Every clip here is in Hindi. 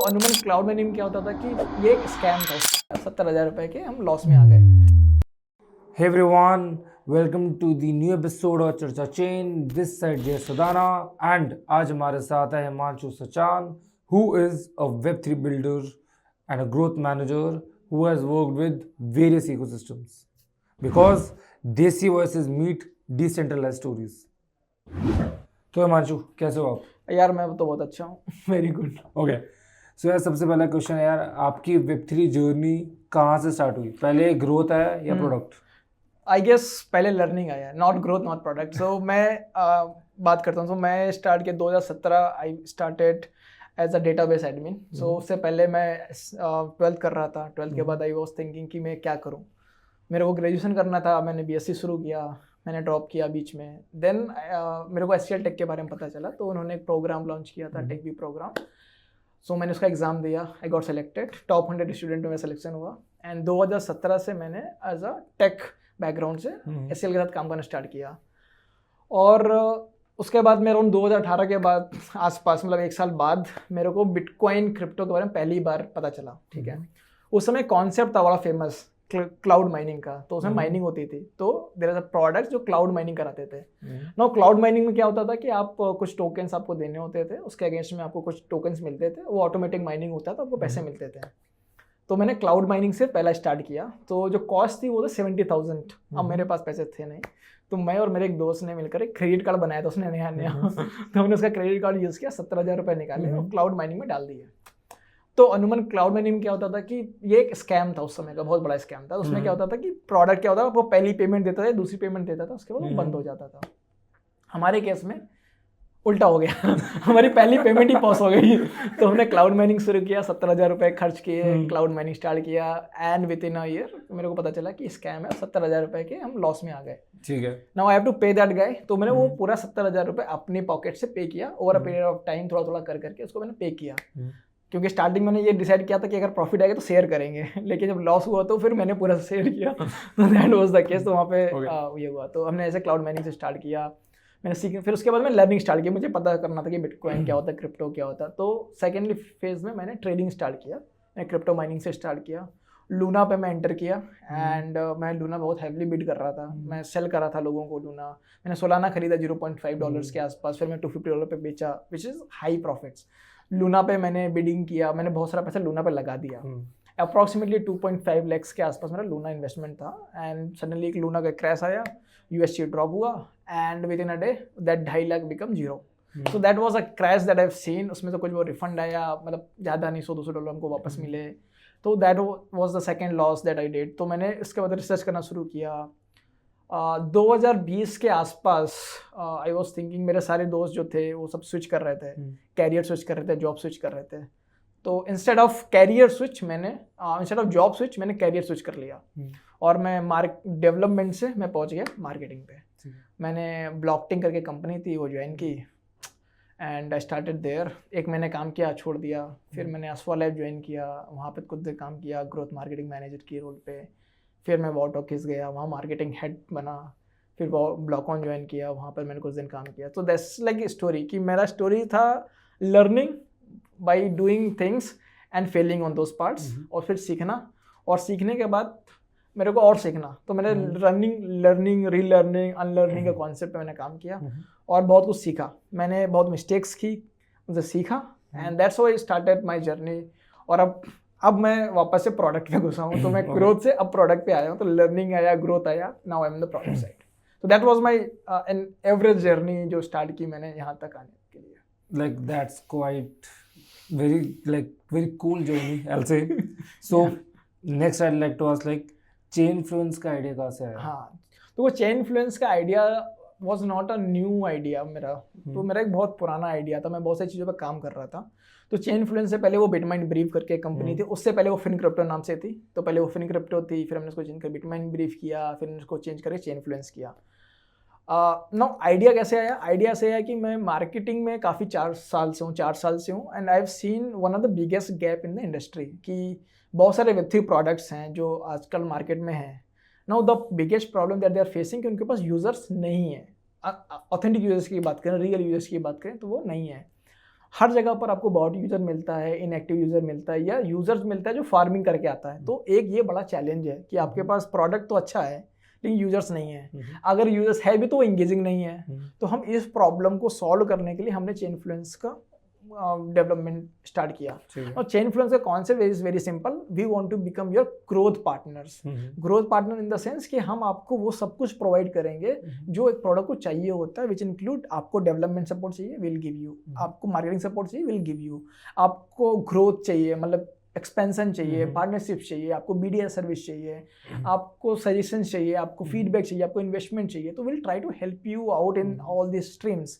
अनुमान क्लाउड माइनिंग क्या होता था कि ये एक स्कैम था, 70,000 रुपए के हम लॉस में आ गए। Hey everyone, welcome to the new episode of चर्चा चेन. This side जय सदाना and आज हमारे साथ है Himanshu Sachan, who is a Web3 builder and a growth manager who has worked with various ecosystems because Desi voices meet decentralized stories. तो हिमांशु कैसे हो आप? यार मैं तो बहुत अच्छा हूँ। Very good. ओके सो यार सबसे पहला क्वेश्चन है यार, आपकी Web3 जर्नी कहाँ से स्टार्ट हुई? पहले ग्रोथ आया या प्रोडक्ट? आई गेस पहले लर्निंग आया, not growth not product. So मैं बात करता हूँ। सो मैं स्टार्ट किया 2017। I started as a database admin. So उससे पहले मैं 12th कर रहा था। 12th के बाद आई वॉज थिंकिंग कि मैं क्या करूँ। मेरे को ग्रेजुएशन करना था। मैंने बीएससी शुरू किया, मैंने ड्रॉप किया बीच में। देन मेरे को एससीएल टेक के बारे में पता चला, तो उन्होंने एक प्रोग्राम लॉन्च किया था, टेक बी प्रोग्राम। सो मैंने उसका एग्ज़ाम दिया, I got selected. Top 100 student में सिलेक्शन हुआ। एंड 2017 से मैंने एज अ टेक बैकग्राउंड से एससीएल के साथ काम करना स्टार्ट किया। और उसके बाद मेरे 2018 के बाद आसपास, मतलब 1 साल बाद, मेरे को बिटकॉइन क्रिप्टो के बारे में पहली बार पता चला। ठीक है, उस समय कॉन्सेप्ट था बड़ा फेमस क्लाउड माइनिंग का। तो उसमें माइनिंग होती थी, तो देयर इज अ प्रोडक्ट जो क्लाउड माइनिंग कराते थे। नो, क्लाउड माइनिंग में क्या होता था कि आप कुछ टोकन्स आपको देने होते थे, उसके अगेंस्ट में आपको कुछ टोकन्स मिलते थे। वो ऑटोमेटिक माइनिंग होता था, आपको पैसे मिलते थे। तो मैंने क्लाउड माइनिंग से पहला स्टार्ट किया। तो जो कॉस्ट थी वो था 70,000। अब मेरे पास पैसे थे नहीं, तो मैं और मेरे एक दोस्त ने मिलकर एक क्रेडिट कार्ड बनाया था, उसने नया नया। तो हमने उसका क्रेडिट कार्ड यूज़ किया, 70,000 रुपये निकाले और क्लाउड माइनिंग में डाल दिए। तो अनुमान क्लाउड माइनिंग में क्या होता था कि ये एक स्कैम था, उस समय का बहुत बड़ा स्कैम था। उसमें क्या होता था कि प्रोडक्ट क्या होता था, वो पहली पेमेंट देता था, दूसरी पेमेंट देता था, उसके बाद वो बंद हो जाता था। हमारे केस में उल्टा हो गया। हमारी पहली पेमेंट ही पॉस हो गई। तो हमने क्लाउड माइनिंग शुरू किया, 70,000 रुपये खर्च किए, क्लाउड माइनिंग स्टार्ट किया। And with in a year मेरे को पता चला कि स्कैम है, 70,000 रुपये के हम लॉस में आ गए। ठीक है, नाउ आई हैव टू पे दैट गाय। तो मैंने वो पूरा 70,000 रुपये अपनी पॉकेट से पे किया। Over a period of time थोड़ा थोड़ा कर करके उसको मैंने पे किया। क्योंकि स्टार्टिंग मैंने ये डिसाइड किया था कि अगर प्रॉफिट आएगा तो शेयर करेंगे, लेकिन जब लॉस हुआ तो फिर मैंने पूरा शेयर किया। तो दैट वाज द केस। तो वहाँ पे ये हुआ। तो हमने ऐसे क्लाउड माइनिंग से स्टार्ट किया, मैंने सीखा। फिर उसके बाद मैं लर्निंग स्टार्ट की, मुझे पता करना था कि बिटकॉइन क्या होता है, क्रिप्टो क्या होता है। तो सेकेंडली फेज में मैंने ट्रेडिंग स्टार्ट किया। मैं क्रिप्टो माइनिंग से स्टार्ट किया। लूना पे मैं एंटर किया। एंड मैं लूना बहुत हैवीली बिड कर रहा था। मैं सेल कर रहा था लोगों को लूना। मैंने सोलाना खरीदा $0.5 के आसपास, फिर मैं $250 पे बेचा, which is high profits. Luna पे मैंने बिडिंग किया, मैंने बहुत सारा पैसा लूना पे लगा दिया। अप्रॉक्सीमेटली 2.5 lakhs के आसपास मेरा लूना इन्वेस्टमेंट था। एंड सडनली एक लूना का क्रैश आया, यूएसडी ड्रॉप हुआ, and with in a day that 2.5 lakh become zero. So that was a crash that I have seen. उसमें तो कुछ वो रिफंड आया, मतलब ज़्यादा नहीं, $100-200 हमको वापस मिले। तो that was the second loss that I did. तो मैंने इसके बाद रिसर्च करना शुरू किया। 2020 के आसपास आई वॉज थिंकिंग, मेरे सारे दोस्त जो थे वो सब स्विच कर रहे थे, कैरियर स्विच कर रहे थे, जॉब स्विच कर रहे थे। तो इंस्टेड ऑफ कैरियर स्विच मैंने इंस्टेड ऑफ जॉब स्विच मैंने कैरियर स्विच कर लिया। और मैं डेवलपमेंट से मैं पहुंच गया मार्केटिंग पे। मैंने ब्लॉकटिंग करके कंपनी थी, वो ज्वाइन की। And I started there. 1 महीने काम किया, छोड़ दिया। फिर मैंने अस्वा लैब ज्वाइन किया, वहाँ पे खुद से काम किया ग्रोथ मार्केटिंग मैनेजर की रोल पे। फिर मैं वॉटॉकिस गया, वहाँ मार्केटिंग हेड बना। फिर ब्लॉकऑन ज्वाइन किया, वहाँ पर मैंने कुछ दिन काम किया। तो दैट्स लाइक स्टोरी कि मेरा स्टोरी था learning by doing things and failing on those parts, और फिर सीखना। और सीखने के बाद मेरे को और सीखना। तो मैंने लर्निंग रीलर्निंग अनलर्निंग के कॉन्सेप्ट पे मैंने काम किया और बहुत कुछ सीखा। मैंने बहुत मिस्टेक्स की, मुझे सीखा, and that's why I started my journey. और अब मैं वापस से प्रोडक्ट पे घुसा हूँ। तो मैं ग्रोथ से अब प्रोडक्ट पे आया हूँ। तो लर्निंग आया, ग्रोथ आया, now I am the product side. तो that was my an average journey जो स्टार्ट की मैंने यहाँ तक आने के लिए। like that's quite very cool journey, I'll say. So next I'd like to ask, like, chain influence का आइडिया कहाँ से आया? हाँ, तो वो चेन इन्फ्लुएंस का idea was not a new idea मेरा। तो मेरा एक बहुत पुराना आइडिया था। मैं बहुत सारी चीज़ों पर काम कर रहा था। तो चेन इन्फ्लुएंस से पहले वो बिटमाइन ब्रीफ करके कंपनी थी, उससे पहले वो फिनक्रिप्टो नाम से थी। तो पहले वो फिनक्रिप्टो थी, फिर हमने उसको चेंज कर बिटमाइन ब्रीफ किया, फिर उसको चेंज करके चेन इन्फ्लुएंस किया। नो, आइडिया कैसे आया? आइडिया से आया कि मैं मार्केटिंग में काफ़ी 4 साल से हूँ। And I have seen one of the biggest gap in the industry कि बहुत सारे Web3 प्रोडक्ट्स हैं जो आजकल मार्केट में हैं। Now the biggest problem that they are facing कि उनके पास यूज़र्स नहीं है। ऑथेंटिक यूज़र्स की बात करें, रियल यूज़र्स की बात करें तो वो नहीं है। हर जगह पर आपको बॉट यूजर मिलता है, इनएक्टिव यूजर मिलता है, या यूजर्स मिलता है जो फार्मिंग करके आता है। तो एक ये बड़ा चैलेंज है कि आपके पास प्रोडक्ट तो अच्छा है लेकिन यूजर्स नहीं है। अगर यूजर्स है भी तो वो इंगेजिंग नहीं है। तो हम इस प्रॉब्लम को सॉल्व करने के लिए हमने चेन इन्फ्लुएंस का डेवलपमेंट स्टार्ट किया। और चेन इन्फ्लुएंस का concept is very simple, we want to become your growth partners. Growth partner in the sense कि हम आपको वो सब कुछ प्रोवाइड करेंगे जो एक प्रोडक्ट को चाहिए होता है, विच इंक्लूड आपको डेवलपमेंट सपोर्ट चाहिए, विल गिव यू। आपको मार्केटिंग सपोर्ट चाहिए, विल गिव यू। आपको ग्रोथ चाहिए, मतलब एक्सपेंशन चाहिए, पार्टनरशिप चाहिए, आपको BDS सर्विस चाहिए, आपको सजेशन चाहिए, आपको फीडबैक चाहिए, आपको इन्वेस्टमेंट चाहिए, तो will try to help you out in all this streams.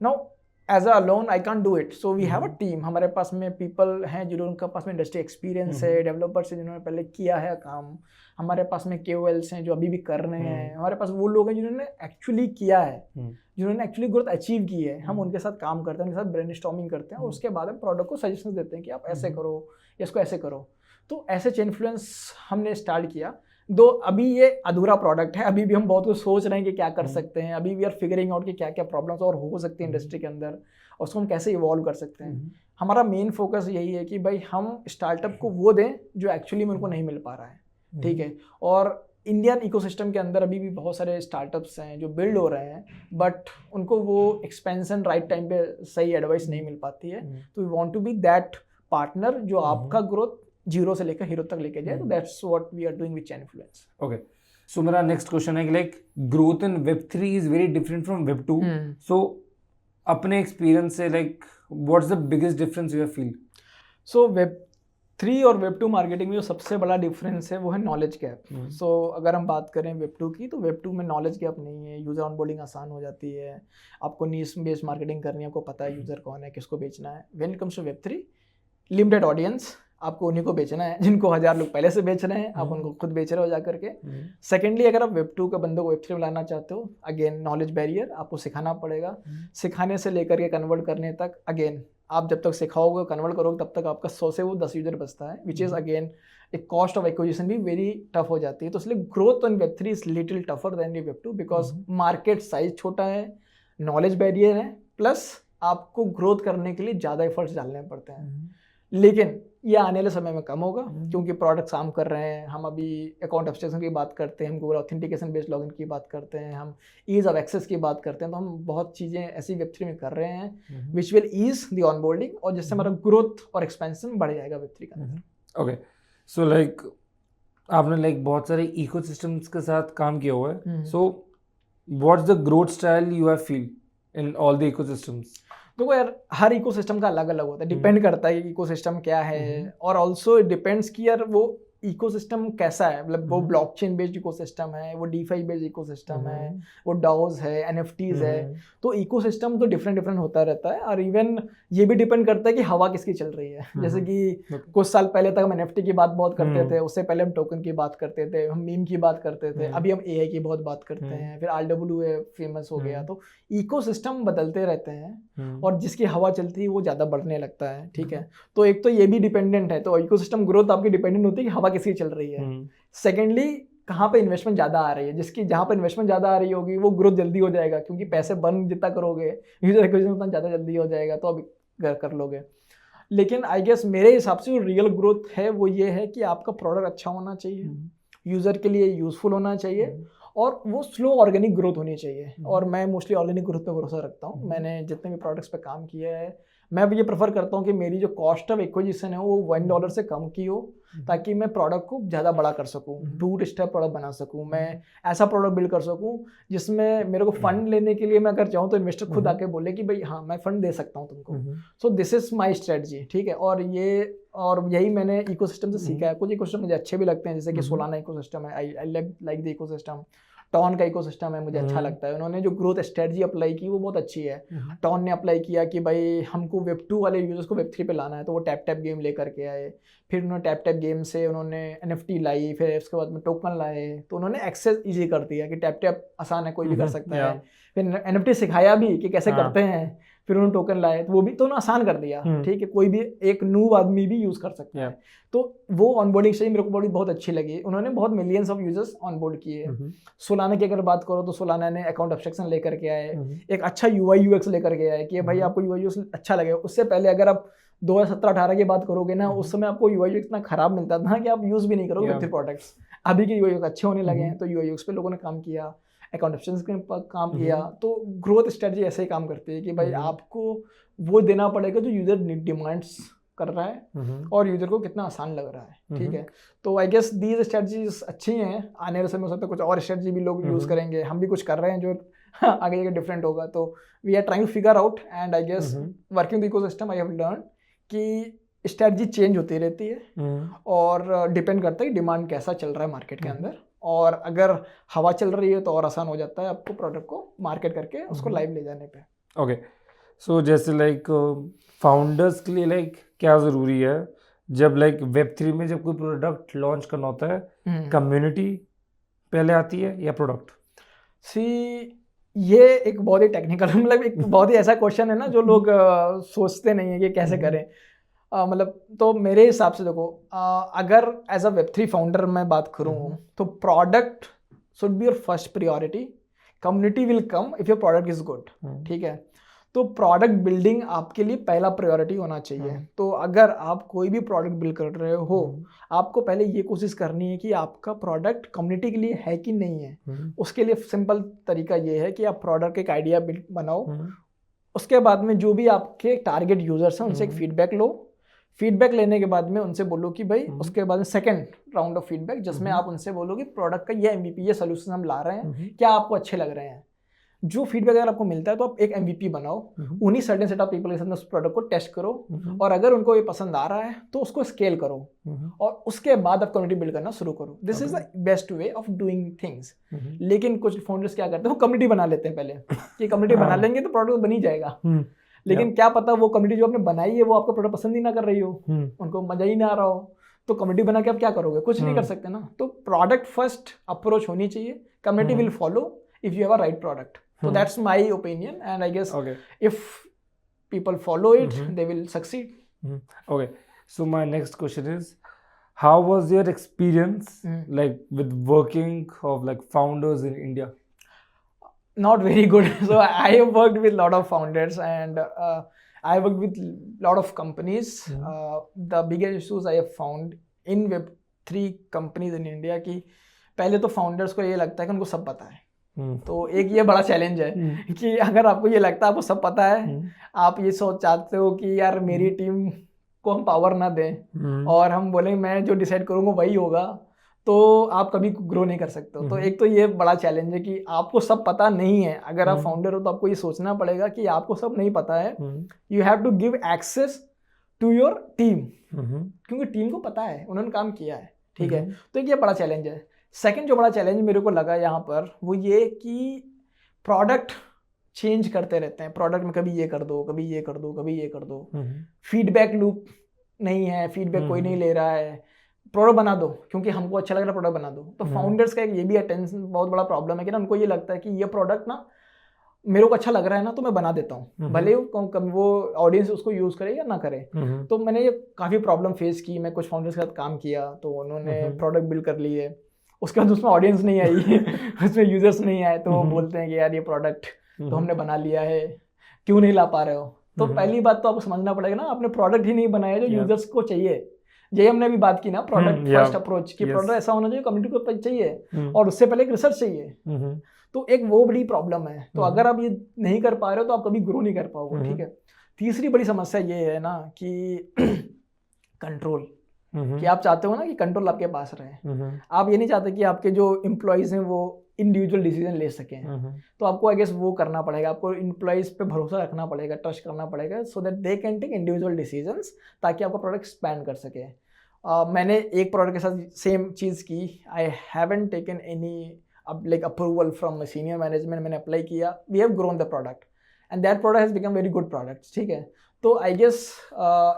Now as a alone I can't do it, so we have a team. हमारे पास में पीपल हैं जिनके पास में इंडस्ट्री एक्सपीरियंस है, डेवलपर्स हैं जिन्होंने पहले किया है काम, हमारे पास में KOLs हैं जो अभी भी कर रहे हैं, हमारे पास वो लोग हैं जिन्होंने एक्चुअली किया है, जिन्होंने एक्चुअली ग्रोथ अचीव की है। हम उनके साथ काम करते हैं, उनके साथ ब्रेनस्टॉर्मिंग करते हैं और उसके बाद हम प्रोडक्ट को सजेशन देते हैं कि आप ऐसे करो या इसको ऐसे करो। तो ऐसे चेन इन्फ्लुएंस हमने स्टार्ट किया। दो अभी ये अधूरा प्रोडक्ट है, अभी भी हम बहुत कुछ सोच रहे हैं कि क्या कर सकते हैं, अभी वी आर फिगरिंग आउट कि क्या क्या प्रॉब्लम्स और हो सकती है इंडस्ट्री के अंदर और उसको हम कैसे इवॉल्व कर सकते हैं। हमारा मेन फोकस यही है कि भाई हम स्टार्टअप को वो दें जो एक्चुअली में उनको नहीं मिल पा रहा है, ठीक है। और इंडियन इकोसिस्टम के अंदर अभी भी बहुत सारे स्टार्टअप्स हैं जो बिल्ड हो रहे हैं, बट उनको वो एक्सपेंशन राइट टाइम पे सही एडवाइस नहीं मिल पाती है। तो we want to be that partner जो आपका ग्रोथ जीरो से लेकर हीरो तक लेके जाए। तो that's what we are doing with chain influence. Okay, so मेरा नेक्स्ट क्वेश्चन है कि like growth in Web3 is very different from Web2। सो अपने एक्सपीरियंस से like what's the biggest difference you have feel? So Web3 और Web2 मार्केटिंग में जो सबसे बड़ा डिफरेंस है वो है नॉलेज गैप। सो अगर हम बात करें Web2 की, तो Web2 में नॉलेज गैप नहीं है, यूज़र ऑनबोर्डिंग आसान हो जाती है, आपको नीश बेस्ड मार्केटिंग करनी है, आपको पता है यूज़र कौन है, किसको बेचना है। When it comes to Web3, limited audience, आपको उन्हीं को बेचना है जिनको 1000 लोग पहले से बेच रहे हैं, आप उनको खुद बेच रहे हो जा करके। सेकेंडली, अगर आप Web2 के बंदों को Web3 में लाना चाहते हो, अगेन नॉलेज बैरियर, आपको सिखाना पड़ेगा। सिखाने से लेकर के कन्वर्ट करने तक, अगेन आप जब तक सिखाओगे कन्वर्ट करोगे तब तक आपका 100 से वो 10 यूजर बचता है, विच इज़ अगेन एक कॉस्ट ऑफ एक्विजिशन भी वेरी टफ हो जाती है। तो इसलिए growth on Web3 is little tougher than Web2 because market size छोटा है, नॉलेज बैरियर है, प्लस आपको ग्रोथ करने के लिए ज़्यादा एफर्ट्स डालने पड़ते हैं। लेकिन ये आने वाले समय में कम होगा क्योंकि प्रोडक्ट्स काम कर रहे हैं। हम अभी अकाउंट एब्स्ट्रैक्शन की बात करते हैं, हम गूगल ऑथेंटिकेशन बेस्ड लॉगिन की बात करते हैं, हम ईज ऑफ एक्सेस की बात करते हैं। तो हम बहुत चीज़ें ऐसी Web3 में कर रहे हैं which will ease the onboarding और जिससे हमारा ग्रोथ और एक्सपेंशन बढ़ जाएगा Web3 का। ओके, सो लाइक आपने लाइक बहुत सारे इकोसिस्टम्स के साथ काम किया हुआ है। So what's the growth style you have feel in all the ecosystems? देखो यार, हर इकोसिस्टम का अलग अलग होता है, डिपेंड करता है कि इकोसिस्टम क्या है, और ऑल्सो इट डिपेंड्स कि यार वो इकोसिस्टम कैसा है। मतलब वो ब्लॉकचेन बेस्ड इकोसिस्टम है, वो DeFi बेस्ड इकोसिस्टम है, वो DAOs है, NFTs है। तो इकोसिस्टम तो डिफरेंट होता रहता है। और इवन ये भी डिपेंड करता है कि हवा किसकी चल रही है। जैसे कि कुछ साल पहले तक हम NFT की बात बहुत करते थे, उससे पहले हम टोकन की बात करते थे, हम मीम की बात करते थे, अभी हम AI की बहुत बात करते हैं, फिर RWA फेमस हो गया। तो इकोसिस्टम बदलते रहते हैं और जिसकी हवा चलती है वो ज़्यादा बढ़ने लगता है, ठीक है। तो एक तो ये भी डिपेंडेंट है, तो इकोसिस्टम ग्रोथ आपकी डिपेंडेंट होती है कि हवा किसकी चल रही है। सेकेंडली, कहाँ पे इन्वेस्टमेंट ज़्यादा आ रही है, जिसकी जहाँ पे इन्वेस्टमेंट ज़्यादा आ रही होगी वो ग्रोथ जल्दी हो जाएगा, क्योंकि पैसे बर्न जितना करोगे यूजर एक्विजिशन उतना ज़्यादा जल्दी हो जाएगा, तो अब कर लोगे। लेकिन आई गेस मेरे हिसाब से जो रियल ग्रोथ है वो ये है कि आपका प्रोडक्ट अच्छा होना चाहिए, यूज़र के लिए यूज़फुल होना चाहिए, और वो स्लो ऑर्गेनिक ग्रोथ होनी चाहिए। और मैं मोस्टली ऑर्गेनिक ग्रोथ पे भरोसा रखता हूँ। मैंने जितने भी प्रोडक्ट्स पे काम किया है, मैं भी ये प्रेफर करता हूँ कि मेरी जो कॉस्ट ऑफ एक्विजिशन है वो $1 से कम की हो, ताकि मैं प्रोडक्ट को ज़्यादा बड़ा कर सकूँ, बूट स्ट्रैप प्रोडक्ट बना सकूँ, मैं ऐसा प्रोडक्ट बिल्ड कर सकूँ जिसमें मेरे को फंड लेने के लिए मैं अगर चाहूँ तो इन्वेस्टर खुद आके बोले कि भाई हाँ मैं फंड दे सकता हूँ तुमको। So this is my strategy, ठीक है। और यही मैंने इकोसिस्टम से सीखा है। कुछ इकोसिस्टम मुझे अच्छे भी लगते हैं, जैसे कि सोलाना इकोसिस्टम है, I like the ecosystem. TON का इकोसिस्टम है, मुझे अच्छा लगता है। उन्होंने जो ग्रोथ स्ट्रेटजी अप्लाई की वो बहुत अच्छी है। टॉन ने अप्लाई किया कि भाई हमको Web2 वाले यूजर्स को Web3 पे लाना है, तो वो टैप गेम लेकर के आए। फिर उन्होंने टैप गेम से उन्होंने NFT लाई, फिर उसके बाद में टोकन लाए, तो उन्होंने एक्सेस ईजी कर दिया कि टैप आसान है, कोई भी कर सकता है। फिर NFT सिखाया भी कि कैसे करते हैं, फिर उन्होंने टोकन लाए, तो वो भी तो उन्होंने आसान कर दिया, ठीक है, कोई भी एक नूब आदमी भी यूज़ कर सकता है। तो वो ऑनबोर्डिंग स्ट्रेटजी मेरे को बहुत अच्छी लगी। उन्होंने बहुत मिलियंस ऑफ यूजर्स ऑनबोर्ड किए। सोलाना की अगर बात करो तो सोलाना ने अकाउंट एब्स्ट्रैक्शन लेकर के आए, एक अच्छा UI UX लेकर के आए कि भाई आपको UI UX अच्छा लगे। उससे पहले अगर आप 2017-18 की बात करोगे ना, उस समय आपको UI UX इतना खराब मिलता था कि आप यूज़ भी नहीं करोगे Web3 प्रोडक्ट्स। अभी के UI UX अच्छे होने लगे हैं, तो UI UX पे लोगों ने काम किया, अकाउंट एब्स्ट्रैक्शन पे काम किया। तो ग्रोथ स्ट्रेटजी ऐसे ही काम करती है कि भाई आपको वो देना पड़ेगा जो यूजर डिमांड्स कर रहा है और यूजर को कितना आसान लग रहा है, ठीक है। तो आई गेस दीज स्ट्रेटजीज अच्छी हैं। आने वाले समय हो सकता है कुछ और स्ट्रेटजी भी लोग यूज करेंगे, हम भी कुछ कर रहे हैं जो आगे जाके डिफरेंट होगा। तो we are trying to figure out and I guess working the ecosystem I have learn कि स्ट्रेटजी चेंज होती रहती है और डिपेंड करता है कि डिमांड कैसा चल रहा है मार्केट के अंदर। और अगर हवा चल रही है तो और आसान हो जाता है आपको प्रोडक्ट को मार्केट करके उसको लाइव ले जाने पे। ओके, सो जैसे लाइक फाउंडर्स के लिए लाइक क्या ज़रूरी है जब लाइक Web3 में जब कोई प्रोडक्ट लॉन्च करना होता है, कम्युनिटी पहले आती है या प्रोडक्ट? ये एक बहुत ही टेक्निकल मतलब एक बहुत ही ऐसा क्वेश्चन है ना जो लोग सोचते नहीं है कि कैसे करें। मतलब तो मेरे हिसाब से देखो, अगर एज अ Web3 फाउंडर मैं बात करूँ तो product should be your first priority, community will come if your product is good, ठीक है। तो प्रोडक्ट बिल्डिंग आपके लिए पहला प्रायोरिटी होना चाहिए। तो अगर आप कोई भी प्रोडक्ट बिल्ड कर रहे हो, आपको पहले ये कोशिश करनी है कि आपका प्रोडक्ट कम्युनिटी के लिए है कि नहीं है। उसके लिए सिंपल तरीका ये है कि आप प्रोडक्ट का एक आइडिया बनाओ, उसके बाद में जो भी आपके टारगेट यूजर्स हैं उनसे एक फीडबैक लो। फीडबैक लेने के बाद में उनसे बोलो कि भाई उसके बाद में सेकंड राउंड ऑफ फीडबैक जिसमें आप उनसे बोलो कि प्रोडक्ट का ये MVP, ये सोल्यूशन हम ला रहे हैं, क्या आपको अच्छे लग रहे हैं। जो फीडबैक अगर आपको मिलता है तो आप एक MVP बनाओ, उन्हीं सर्टेन सेट ऑफ पीपल के साथ उस प्रोडक्ट को टेस्ट करो और अगर उनको ये पसंद आ रहा है तो उसको स्केल करो और उसके बाद आप कम्युनिटी बिल्ड करना शुरू करो। This is the best way of doing things. लेकिन कुछ फाउंडर्स क्या करते हैं, वो कम्युनिटी बना लेते हैं पहले कि कम्युनिटी बना लेंगे तो प्रोडक्ट बन ही जाएगा। लेकिन क्या पता वो कम्युनिटी जो आपने बनाई है वो आपका प्रोडक्ट पसंद ही ना कर रही हो, उनको मजा ही ना आ रहा हो, तो कम्युनिटी बना के आप क्या करोगे, कुछ नहीं कर सकते ना। तो प्रोडक्ट फर्स्ट अप्रोच होनी चाहिए, community will follow if you have a right product. So that's my opinion, and I guess if people follow it, they will succeed. Okay, so my next question is, how was your experience like with working of like founders in India? Not very good. So I have worked with a lot of founders and I worked with a lot of companies. The biggest issues I have found in Web3 companies in India कि पहले तो founders को ये लगता है कि उनको सब पता है। तो एक ये बड़ा चैलेंज है कि अगर आपको ये लगता है आपको सब पता है, आप ये सोच चाहते हो कि यार मेरी टीम को हम पावर ना दें और हम बोलें मैं जो डिसाइड करूँगा वही होगा, तो आप कभी ग्रो नहीं कर सकते हो। तो एक तो ये बड़ा चैलेंज है कि आपको सब पता नहीं है। अगर आप फाउंडर हो तो आपको ये सोचना पड़ेगा कि आपको सब नहीं पता है। You have to give access to your team, क्योंकि टीम को पता है, उन्होंने काम किया है, ठीक है। तो एक ये बड़ा चैलेंज है। सेकंड जो बड़ा चैलेंज मेरे को लगा यहाँ पर वो ये कि प्रोडक्ट चेंज करते रहते हैं। प्रोडक्ट में कभी ये कर दो, कभी ये कर दो, कभी ये कर दो। फीडबैक लूप नहीं है, फीडबैक कोई नहीं ले रहा है। प्रोडक्ट बना दो क्योंकि हमको अच्छा लग रहा है, प्रोडक्ट बना दो। तो फाउंडर्स का एक ये भी अटेंशन बहुत बड़ा प्रॉब्लम है कि ना उनको ये लगता है कि ये प्रोडक्ट ना मेरे को अच्छा लग रहा है ना तो मैं बना देता हूँ, भले वो ऑडियंस उसको यूज करे या ना करे। तो मैंने ये काफ़ी प्रॉब्लम फेस की। मैं कुछ फाउंडर्स के साथ काम किया तो उन्होंने प्रोडक्ट बिल्ड कर लिए, उसके बाद उसमें ऑडियंस नहीं आई उसमें यूजर्स नहीं आए, तो वो बोलते हैं कि यार ये प्रोडक्ट तो हमने बना लिया है, क्यों नहीं ला पा रहे हो। तो पहली बात तो आपको समझना पड़ेगा ना, आपने प्रोडक्ट ही नहीं बनाया जो यूजर्स को चाहिए। यही हमने अभी बात की ना, प्रोडक्ट फर्स्ट अप्रोच कि प्रोडक्ट ऐसा होना चाहिए कम्युनिटी को चाहिए और उससे पहले एक रिसर्च चाहिए। तो एक वो बड़ी प्रॉब्लम है। तो अगर आप ये नहीं कर पा रहे हो तो आप कभी ग्रो नहीं कर पाओगे, ठीक है। तीसरी बड़ी समस्या ये है ना कि कंट्रोल, कि आप चाहते हो ना कि कंट्रोल आपके पास रहे। आप ये नहीं चाहते कि आपके जो एम्प्लॉयज हैं वो इंडिविजुअल डिसीजन ले सकें। तो आपको आई गेस वो करना पड़ेगा, आपको एम्प्लॉयज पे भरोसा रखना पड़ेगा, ट्रस्ट करना पड़ेगा, so that they can take individual decisions, ताकि आपका प्रोडक्ट एक्सपैंड कर सके। मैंने एक प्रोडक्ट के साथ सेम चीज़ की। I haven't taken any like approval from senior management. मैंने अप्लाई किया, we have grown the product and that product has become very good product, ठीक है। तो आई गेस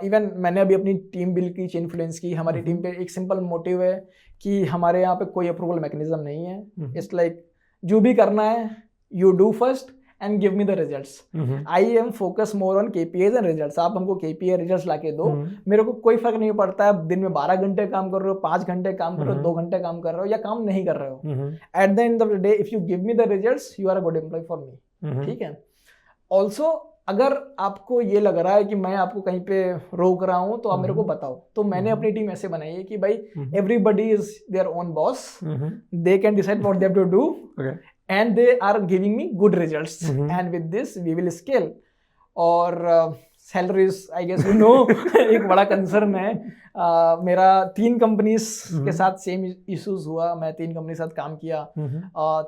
इवन मैंने अभी अपनी टीम बिल्ड की, चेन इन्फ्लुएंस की। हमारी टीम पे एक सिंपल मोटिव है कि हमारे यहाँ पे कोई अप्रूवल मैकेनिज्म नहीं है। इट्स लाइक जो भी करना है you do first and give me the results. I am focused more on KPIs and results. आप हमको KPI results लाके दो, मेरे को कोई फर्क नहीं पड़ता है दिन में 12 घंटे काम कर रहे हो, 5 घंटे काम कर रहे हो, 2 घंटे काम कर रहे हो या काम नहीं कर रहे हो. At the end of the day, if you give me the results, you are a good employee for me. ठीक है. Also, अगर आपको ये लग रहा है कि मैं आपको कहीं पे रोक रहा हूँ तो आप मेरे को बताओ. तो मैंने अपनी टीम ऐसे बनाई है कि भाई everybody is their own boss. They can decide what they have to do. And they are giving me good results. And with this we will scale. और salaries, I guess you know, एक बड़ा कंसर्न है. मेरा 3 कंपनीज के साथ सेम इश्यूज हुआ. मैं 3 कंपनी के साथ काम किया.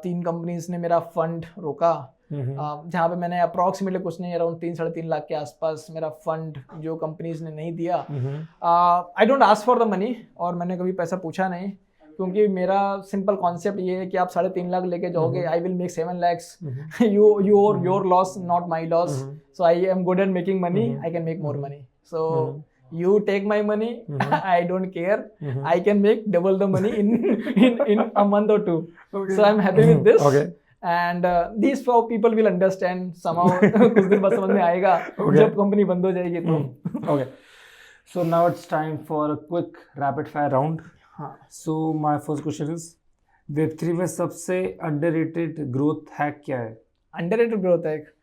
3 कंपनीज ने मेरा फंड रोका. जहाँ पे मैंने अप्रॉक्सीमेटली कुछ नहीं, अराउंड 3-3.5 लाख के आसपास मेरा फंड जो कंपनीज ने नहीं दिया. I don't ask for the money, और मैंने कभी पैसा पूछा नहीं, क्योंकि मेरा सिंपल कॉन्सेप्ट ये है कि आप 3.5 लाख लेके जाओगे, I will make 7 lakhs. Your loss not my loss. So I am good at making money, I can make more money. So you take my money, I don't care. I can make double the money in a month or 2. So I'm happy with this. And these 4 people will understand somehow. कुछ दिन बाद समझ में आएगा जब कंपनी बंद हो जाएगी तो. Okay. So now it's time for a quick rapid fire round. So my first question is, Web3 में सबसे underrated growth hack क्या है? Underrated growth hack.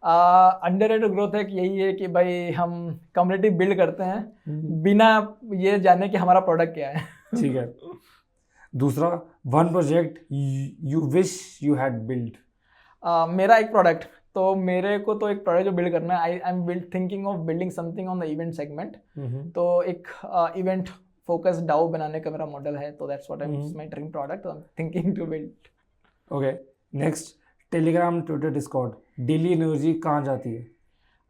Underrated growth है कि यही है कि भाई हम कम्युनिटी बिल्ड करते हैं बिना ये जाने कि हमारा प्रोडक्ट क्या है. ठीक है. दूसरा, one project you wish you had build. मेरा एक प्रोडक्ट, तो मेरे को तो एक प्रोडक्ट जो बिल्ड करना है. आई am thinking of building something on the event segment. तो एक इवेंट फोकस डाउ बनाने का मेरा मॉडल है. तो that's what I my dream product I am thinking to build. Okay. Next, Telegram, Twitter, Discord, daily energy कहाँ जाती है?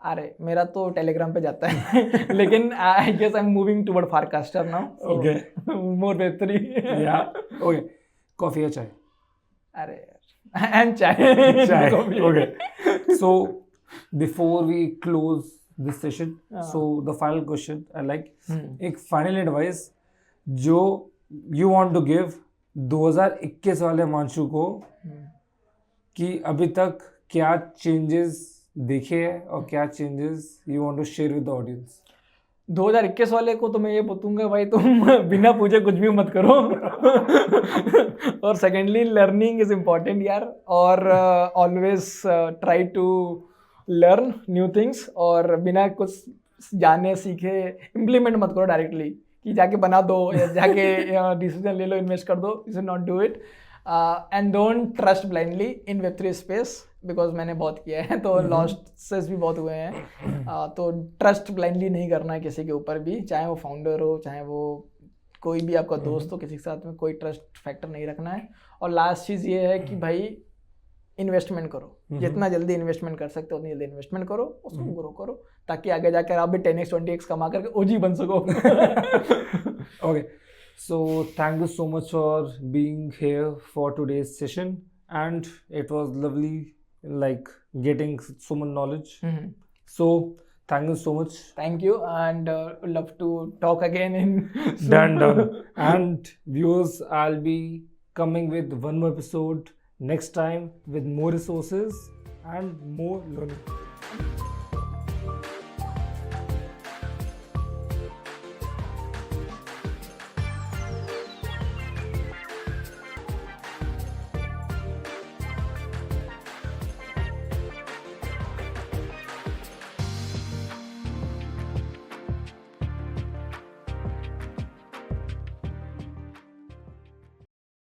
अरे मेरा तो टेलीग्राम पे जाता है. लेकिन I guess I am moving toward Farcaster now. Okay. More Web3. Yeah. Okay. Coffee या चाय? अरे एंड चाय. Okay. So before we close this session, so the final question I like, एक फाइनल एडवाइस जो यू वांट टू गिव 2021 वाले हिमांशु को, कि अभी तक क्या चेंजेस देखे हैं और क्या changes you want to share with the audience. 2021 वाले को तो मैं ये बोलूँगा भाई तुम बिना पूछे कुछ भी मत करो. और सेकेंडली, लर्निंग इज इम्पॉर्टेंट यार. और always try to learn new things. और बिना कुछ जाने सीखे इम्प्लीमेंट मत करो डायरेक्टली, कि जाके बना दो या जाके डिसीजन ले लो, इन्वेस्ट कर दो. You should not do it. And don't trust blindly in Web3 space, because मैंने बहुत किया है तो लॉसेस भी बहुत हुए हैं. तो ट्रस्ट ब्लाइंडली नहीं करना है किसी के ऊपर भी, चाहे वो फाउंडर हो, चाहे वो कोई भी आपका दोस्त हो, किसी के साथ में कोई ट्रस्ट फैक्टर नहीं रखना है. और लास्ट चीज़ ये है कि भाई इन्वेस्टमेंट करो. जितना जल्दी इन्वेस्टमेंट कर सकते हो उतनी जल्दी इन्वेस्टमेंट करो, उसको ग्रो करो, ताकि आगे जाकर आप भी 10x 20x कमा करके OG बन सको. Okay. So thank you so much for being here for today's session, and it was lovely, like getting so much knowledge. So thank you so much. Thank you, and love to talk again in done. And viewers, I'll be coming with one more episode next time with more resources and more learning.